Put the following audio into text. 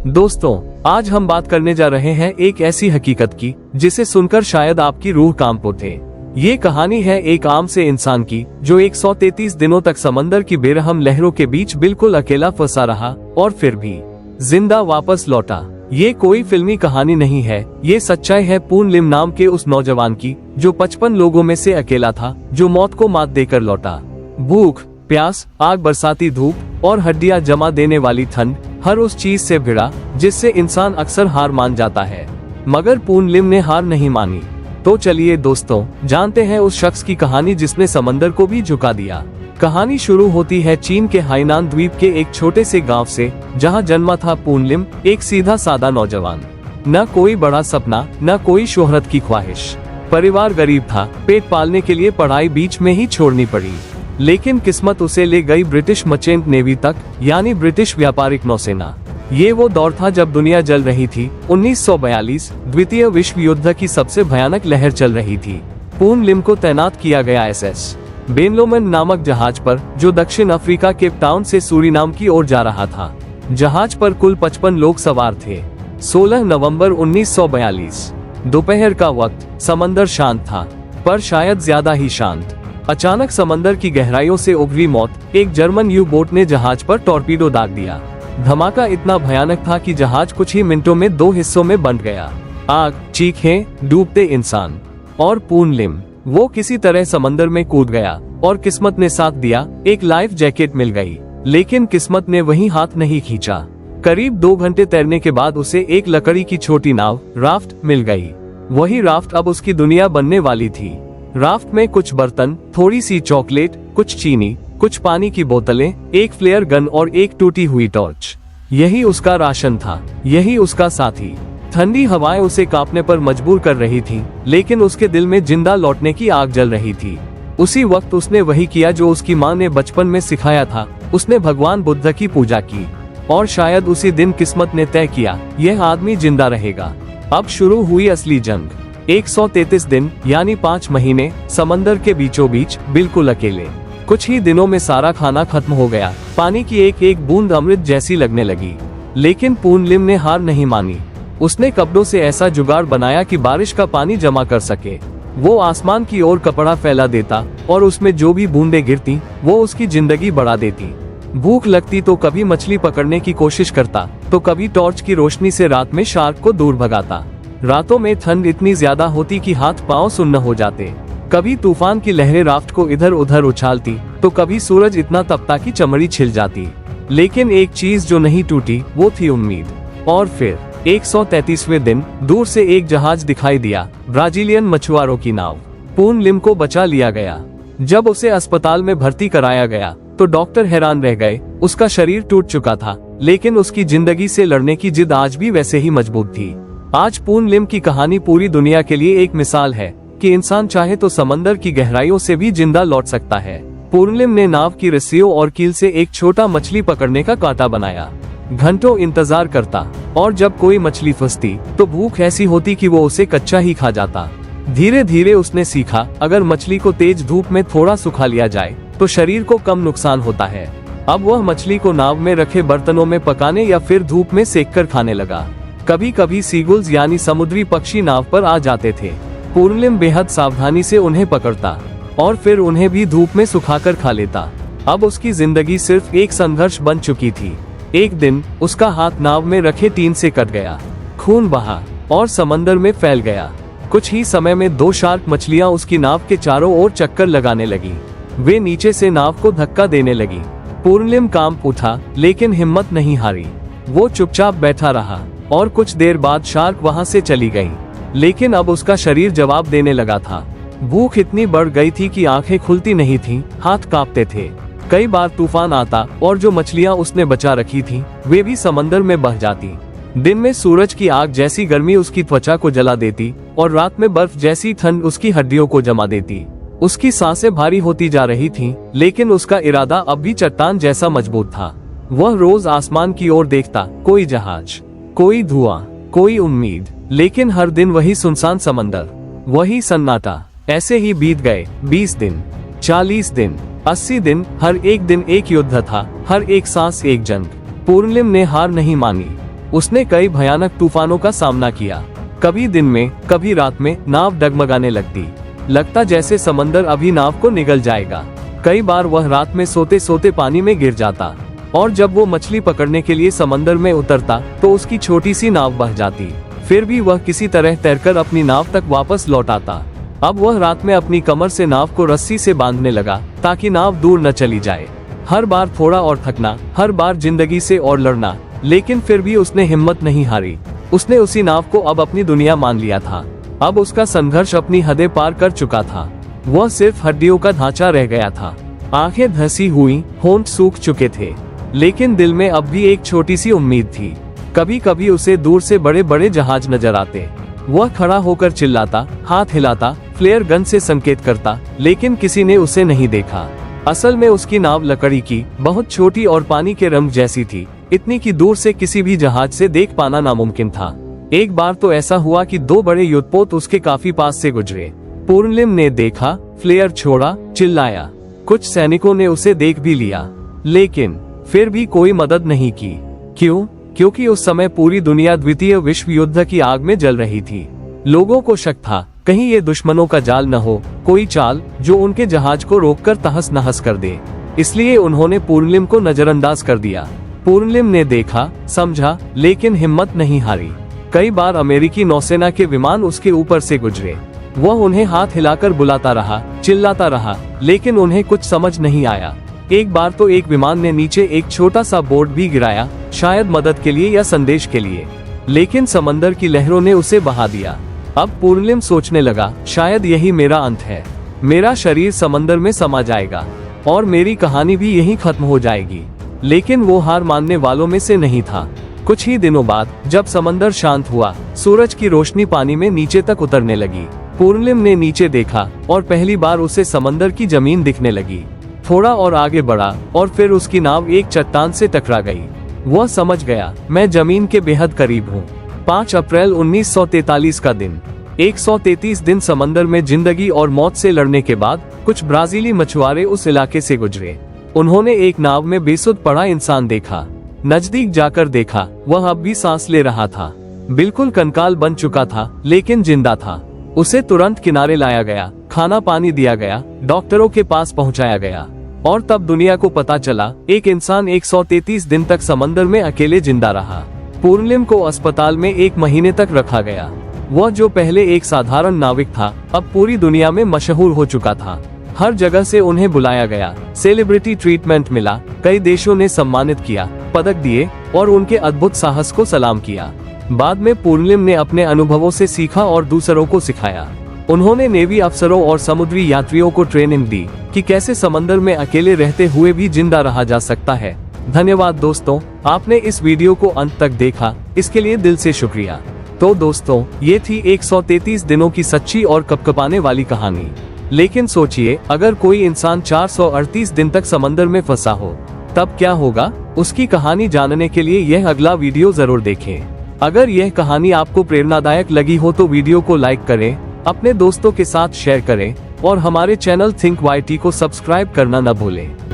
दोस्तों, आज हम बात करने जा रहे हैं एक ऐसी हकीकत की जिसे सुनकर शायद आपकी रूह कांप उठे। ये कहानी है एक आम से इंसान की जो 133 दिनों तक समंदर की बेरहम लहरों के बीच बिल्कुल अकेला फंसा रहा और फिर भी जिंदा वापस लौटा। ये कोई फिल्मी कहानी नहीं है, ये सच्चाई है पून लिम नाम के उस नौजवान की जो 55 लोगों में से अकेला था, जो मौत को मात देकर लौटा। भूख, प्यास, आग, बरसाती धूप और हड्डियां जमा देने वाली ठंड, हर उस चीज से भिड़ा जिससे इंसान अक्सर हार मान जाता है, मगर पून लिम ने हार नहीं मानी। तो चलिए दोस्तों, जानते हैं उस शख्स की कहानी जिसने समंदर को भी झुका दिया। कहानी शुरू होती है चीन के हाइनान द्वीप के एक छोटे से गांव से, जहां जन्मा था पून लिम, एक सीधा सादा नौजवान। न कोई बड़ा सपना, न कोई शोहरत की ख्वाहिश। परिवार गरीब था, पेट पालने के लिए पढ़ाई बीच में ही छोड़नी पड़ी। लेकिन किस्मत उसे ले गई ब्रिटिश मर्चेंट नेवी तक, यानी ब्रिटिश व्यापारिक नौसेना। ये वो दौर था जब दुनिया जल रही थी। 1942 द्वितीय विश्व युद्ध की सबसे भयानक लहर चल रही थी। पून लिम को तैनात किया गया एसएस बेनलोमन नामक जहाज पर, जो दक्षिण अफ्रीका केप टाउन से सूरीनाम की ओर जा रहा था। जहाज पर कुल 55 लोग सवार थे। 16 नवंबर 1942 दोपहर का वक्त। समंदर शांत था, पर शायद ज्यादा ही शांत। अचानक समंदर की गहराइयों से उभरी मौत, एक जर्मन यू बोट ने जहाज पर टॉर्पीडो दाग दिया। धमाका इतना भयानक था कि जहाज कुछ ही मिनटों में 2 हिस्सों में बंट गया। आग, चीखें, डूबते इंसान और पून लिम। वो किसी तरह समंदर में कूद गया और किस्मत ने साथ दिया, एक लाइफ जैकेट मिल गई। लेकिन किस्मत ने वही हाथ नहीं खींचा। करीब 2 घंटे तैरने के बाद उसे एक लकड़ी की छोटी नाव, राफ्ट, मिल गई। वही राफ्ट अब उसकी दुनिया बनने वाली थी। राफ्ट में कुछ बर्तन, थोड़ी सी चॉकलेट, कुछ चीनी, कुछ पानी की बोतलें, एक फ्लेयर गन और एक टूटी हुई टॉर्च। यही उसका राशन था, यही उसका साथी। ठंडी हवाएं उसे कांपने पर मजबूर कर रही थीं, लेकिन उसके दिल में जिंदा लौटने की आग जल रही थी। उसी वक्त उसने वही किया जो उसकी माँ ने बचपन में सिखाया था। उसने भगवान बुद्ध की पूजा की और शायद उसी दिन किस्मत ने तय किया, यह आदमी जिंदा रहेगा। अब शुरू हुई असली जंग। 133 दिन यानी 5 महीने समंदर के बीचों बीच, बिल्कुल अकेले। कुछ ही दिनों में सारा खाना खत्म हो गया। पानी की एक एक बूंद अमृत जैसी लगने लगी। लेकिन पून लिम ने हार नहीं मानी। उसने कपड़ों से ऐसा जुगाड़ बनाया कि बारिश का पानी जमा कर सके। वो आसमान की ओर कपड़ा फैला देता और उसमें जो भी बूंदें गिरती वो उसकी जिंदगी बढ़ा देती। भूख लगती तो कभी मछली पकड़ने की कोशिश करता, तो कभी टॉर्च की रोशनी से रात में शार्क को दूर भगाता। रातों में ठंड इतनी ज्यादा होती कि हाथ पांव सुन्न हो जाते। कभी तूफान की लहरें राफ्ट को इधर उधर उछालती, तो कभी सूरज इतना तपता कि चमड़ी छिल जाती। लेकिन एक चीज जो नहीं टूटी वो थी उम्मीद। और फिर 133वें दिन दूर से एक जहाज दिखाई दिया, ब्राजीलियन मछुआरों की नाव। पून लिम को बचा लिया गया। जब उसे अस्पताल में भर्ती कराया गया तो डॉक्टर हैरान रह गए। उसका शरीर टूट चुका था, लेकिन उसकी जिंदगी से लड़ने की जिद आज भी वैसे ही मजबूत थी। आज पून लिम की कहानी पूरी दुनिया के लिए एक मिसाल है कि इंसान चाहे तो समंदर की गहराइयों से भी जिंदा लौट सकता है। पून लिम ने नाव की रस्सियों और कील से एक छोटा मछली पकड़ने का कांटा बनाया। घंटों इंतजार करता, और जब कोई मछली फंसती तो भूख ऐसी होती कि वो उसे कच्चा ही खा जाता। धीरे धीरे उसने सीखा, अगर मछली को तेज धूप में थोड़ा सुखा लिया जाए तो शरीर को कम नुकसान होता है। अब वह मछली को नाव में रखे बर्तनों में पकाने या फिर धूप में सेक कर खाने लगा। कभी कभी सीगुल्स यानी समुद्री पक्षी नाव पर आ जाते थे। पून लिम बेहद सावधानी से उन्हें पकड़ता और फिर उन्हें भी धूप में सुखाकर खा लेता। अब उसकी जिंदगी सिर्फ एक संघर्ष बन चुकी थी। एक दिन उसका हाथ नाव में रखे टीन से कट गया। खून बहा और समंदर में फैल गया। कुछ ही समय में 2 शार्क मछलियां उसकी नाव के चारों ओर चक्कर लगाने लगी। वे नीचे से नाव को धक्का देने लगी। पून लिम कांप उठा, लेकिन हिम्मत नहीं हारी। वो चुपचाप बैठा रहा और कुछ देर बाद शार्क वहां से चली गई। लेकिन अब उसका शरीर जवाब देने लगा था। भूख इतनी बढ़ गई थी कि आंखें खुलती नहीं थीं, हाथ कांपते थे। कई बार तूफान आता और जो मछलियां उसने बचा रखी थीं, वे भी समंदर में बह जाती। दिन में सूरज की आग जैसी गर्मी उसकी त्वचा को जला देती और रात में बर्फ जैसी ठंड उसकी हड्डियों को जमा देती। उसकी सांसें भारी होती जा रही थीं, लेकिन उसका इरादा अब भी चट्टान जैसा मजबूत था। वह रोज आसमान की ओर देखता, कोई जहाज, कोई धुआं, कोई उम्मीद, लेकिन हर दिन वही सुनसान समंदर, वही सन्नाटा। ऐसे ही बीत गए 20 दिन, 40 दिन, 80 दिन। हर एक दिन एक युद्ध था, हर एक सांस एक जंग। पून लिम ने हार नहीं मानी। उसने कई भयानक तूफानों का सामना किया। कभी दिन में, कभी रात में नाव डगमगाने लगती, लगता जैसे समंदर अभी नाव को निगल जाएगा। कई बार वह रात में सोते सोते पानी में गिर जाता, और जब वो मछली पकड़ने के लिए समंदर में उतरता तो उसकी छोटी सी नाव बह जाती। फिर भी वह किसी तरह तैरकर अपनी नाव तक वापस लौट आता। अब वह रात में अपनी कमर से नाव को रस्सी से बांधने लगा ताकि नाव दूर न चली जाए। हर बार थोड़ा और थकना, हर बार जिंदगी से और लड़ना, लेकिन फिर भी उसने हिम्मत नहीं हारी। उसने उसी नाव को अब अपनी दुनिया मान लिया था। अब उसका संघर्ष अपनी हदें पार कर चुका था। वह सिर्फ हड्डियों का ढांचा रह गया था। आंखें धंसी हुई, होंठ सूख चुके थे, लेकिन दिल में अब भी एक छोटी सी उम्मीद थी। कभी कभी उसे दूर से बड़े बड़े जहाज नजर आते। वह खड़ा होकर चिल्लाता, हाथ हिलाता, फ्लेयर गन से संकेत करता, लेकिन किसी ने उसे नहीं देखा। असल में उसकी नाव लकड़ी की, बहुत छोटी और पानी के रंग जैसी थी, इतनी कि दूर से किसी भी जहाज से देख पाना नामुमकिन था। एक बार तो ऐसा हुआ कि दो बड़े युद्धपोत उसके काफी पास से गुजरे। पूर्णलिम ने देखा, फ्लेयर छोड़ा, चिल्लाया। कुछ सैनिकों ने उसे देख भी लिया, लेकिन फिर भी कोई मदद नहीं की। क्यों? क्योंकि उस समय पूरी दुनिया द्वितीय विश्व युद्ध की आग में जल रही थी। लोगों को शक था, कहीं ये दुश्मनों का जाल न हो, कोई चाल जो उनके जहाज को रोककर तहस नहस कर दे। इसलिए उन्होंने पूर्णलिम को नजरअंदाज कर दिया। पूर्णलिम ने देखा, समझा, लेकिन हिम्मत नहीं हारी। कई बार अमेरिकी नौसेना के विमान उसके ऊपर से गुजरे। वह उन्हें हाथ हिलाकर बुलाता रहा, चिल्लाता रहा, लेकिन उन्हें कुछ समझ नहीं आया। एक बार तो एक विमान ने नीचे एक छोटा सा बोर्ड भी गिराया, शायद मदद के लिए या संदेश के लिए, लेकिन समंदर की लहरों ने उसे बहा दिया। अब पूर्णलिम सोचने लगा, शायद यही मेरा अंत है। मेरा शरीर समंदर में समा जाएगा और मेरी कहानी भी यहीं खत्म हो जाएगी। लेकिन वो हार मानने वालों में से नहीं था। कुछ ही दिनों बाद जब समंदर शांत हुआ, सूरज की रोशनी पानी में नीचे तक उतरने लगी। पूर्णलिम ने नीचे देखा और पहली बार उसे समंदर की जमीन दिखने लगी। थोड़ा और आगे बढ़ा और फिर उसकी नाव एक चट्टान से टकरा गई। वह समझ गया, मैं जमीन के बेहद करीब हूँ। 5 अप्रैल 1943 का दिन। 133 दिन समंदर में जिंदगी और मौत से लड़ने के बाद कुछ ब्राजीली मछुआरे उस इलाके से गुजरे। उन्होंने एक नाव में बेसुध पड़ा इंसान देखा। नजदीक जाकर देखा, वह अब भी सांस ले रहा था। बिल्कुल कंकाल बन चुका था, लेकिन जिंदा था। उसे तुरंत किनारे लाया गया, खाना पानी दिया गया, डॉक्टरों के पास पहुंचाया गया, और तब दुनिया को पता चला, एक इंसान 133 दिन तक समंदर में अकेले जिंदा रहा। पूर्णलिम को अस्पताल में 1 महीने तक रखा गया। वह जो पहले एक साधारण नाविक था, अब पूरी दुनिया में मशहूर हो चुका था। हर जगह से उन्हें बुलाया गया, सेलिब्रिटी ट्रीटमेंट मिला, कई देशों ने सम्मानित किया, पदक दिए और उनके अद्भुत साहस को सलाम किया। बाद में पूर्णलिम ने अपने अनुभवों से सीखा और दूसरों को सिखाया। उन्होंने नेवी अफसरों और समुद्री यात्रियों को ट्रेनिंग दी कि कैसे समंदर में अकेले रहते हुए भी जिंदा रहा जा सकता है। धन्यवाद दोस्तों, आपने इस वीडियो को अंत तक देखा, इसके लिए दिल से शुक्रिया। तो दोस्तों, ये थी 133 दिनों की सच्ची और कपकपाने वाली कहानी। लेकिन सोचिए, अगर कोई इंसान 438 दिन तक समंदर में फंसा हो, तब क्या होगा? उसकी कहानी जानने के लिए यह अगला वीडियो जरूर देखें। अगर यह कहानी आपको प्रेरणादायक लगी हो तो वीडियो को लाइक करें, अपने दोस्तों के साथ शेयर करें और हमारे चैनल थिंक YT को सब्सक्राइब करना न भूलें।